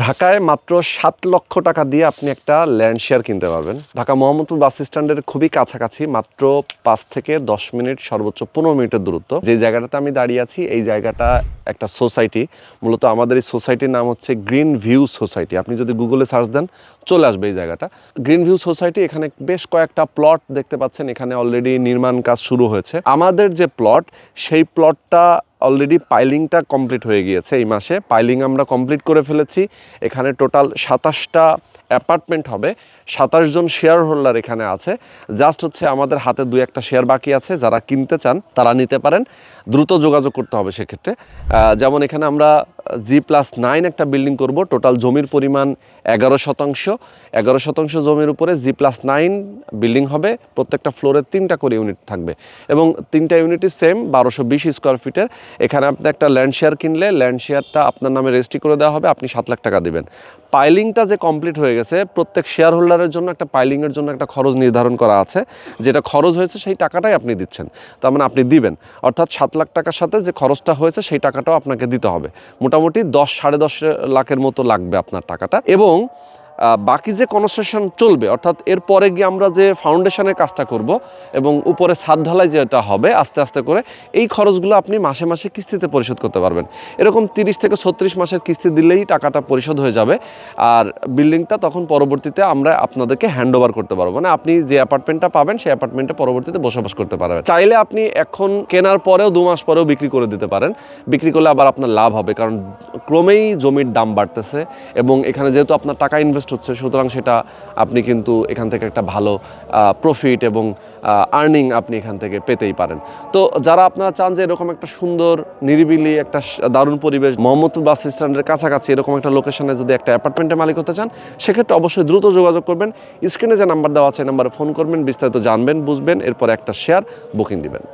ঢাকায় মাত্র ৭ লক্ষ টাকা দিয়ে আপনি একটা ল্যান্ড শেয়ার কিনতে পারবেন। ঢাকা মোহাম্মদপুর বাস স্ট্যান্ডের খুবই কাছাকাছি, মাত্র ৫ থেকে ১০ মিনিট, সর্বোচ্চ ১৫ মিনিটের দূরত্ব। যে জায়গাটাতে আমি দাঁড়িয়ে আছি এই জায়গাটা একটা সোসাইটি। মূলত আমাদের এই সোসাইটির নাম হচ্ছে গ্রিন ভিউ সোসাইটি। আপনি যদি গুগলে সার্চ দেন চলে আসবে এই জায়গাটা, গ্রিন ভিউ সোসাইটি। এখানে বেশ কয়েকটা প্লট দেখতে পাচ্ছেন, এখানে অলরেডি নির্মাণ কাজ শুরু হয়েছে। আমাদের যে প্লট, সেই প্লটটা অলরেডি পাইলিংটা কমপ্লিট হয়ে গিয়েছে। এই মাসে পাইলিং আমরা কমপ্লিট করে ফেলেছি। এখানে টোটাল ২৭টা অ্যাপার্টমেন্ট হবে, ২৭ জন শেয়ার হোল্ডার এখানে আছে। জাস্ট হচ্ছে আমাদের হাতে ২-১টা শেয়ার বাকি আছে। যারা কিনতে চান তারা নিতে পারেন, দ্রুত যোগাযোগ করতে হবে সেক্ষেত্রে। যেমন এখানে আমরা G+9 একটা বিল্ডিং করব। টোটাল জমির পরিমাণ ১১%। জমির উপরে G+9 বিল্ডিং হবে। প্রত্যেকটা ফ্লোরে 3টা করে ইউনিট থাকবে এবং 3টা ইউনিটই সেম ১২২০ স্কোয়ার ফিটের। এখানে আপনি একটা ল্যান্ড শেয়ার কিনলে ল্যান্ড শেয়ারটা আপনার নামে রেজিস্ট্রি করে দেওয়া হবে, আপনি ৭ লাখ টাকা দেবেন। পাইলিংটা যে কমপ্লিট হয়ে গেছে, প্রত্যেক শেয়ার হোল্ডারের জন্য একটা পাইলিংয়ের জন্য একটা খরচ নির্ধারণ করা আছে। যেটা খরচ হয়েছে সেই টাকাটাই আপনি দিচ্ছেন, তার মানে আপনি দিবেন। অর্থাৎ ৭ লাখ টাকার সাথে যে খরচটা হয়েছে সেই টাকাটাও আপনাকে দিতে হবে। মোটামুটি ১০-১.৫ লাখের মতো লাগবে আপনার টাকাটা। এবং বাকি যে কনস্ট্রাকশন চলবে, অর্থাৎ এরপরে গিয়ে আমরা যে ফাউন্ডেশনের কাজটা করব এবং উপরে ছাদ ঢালাই যেটা হবে আস্তে আস্তে করে, এই খরচগুলো আপনি মাসে মাসে কিস্তিতে পরিশোধ করতে পারবেন। এরকম ৩০ থেকে ৩৬ মাসের কিস্তি দিলেই টাকাটা পরিশোধ হয়ে যাবে। আর বিল্ডিংটা তখন পরবর্তীতে আমরা আপনাদেরকে হ্যান্ড ওভার করতে পারবো। মানে আপনি যে অ্যাপার্টমেন্টটা পাবেন সেই অ্যাপার্টমেন্টে পরবর্তীতে বসবাস করতে পারবেন। চাইলে আপনি এখন কেনার পরেও ২ মাস পরেও বিক্রি করে দিতে পারেন। বিক্রি করলে আবার আপনার লাভ হবে, কারণ ক্রমেই জমির দাম বাড়তেছে এবং এখানে যেহেতু আপনার টাকা ইনভেস্ট হচ্ছে, সুতরাং সেটা আপনি কিন্তু এখান থেকে একটা ভালো প্রফিট এবং আর্নিং আপনি এখান থেকে পেতেই পারেন। তো যারা আপনারা চান যে এরকম একটা সুন্দর নিরিবিলি একটা দারুণ পরিবেশ, মোহাম্মদপুর বাস স্ট্যান্ডের কাছাকাছি এরকম একটা লোকেশনে যদি একটা অ্যাপার্টমেন্টের মালিক হতে চান, সেক্ষেত্রে অবশ্যই দ্রুত যোগাযোগ করবেন। স্ক্রিনে যে নাম্বার দেওয়া আছে এই নাম্বারে ফোন করবেন, বিস্তারিত জানবেন, বুঝবেন, এরপর একটা শেয়ার বুকিং দিবেন।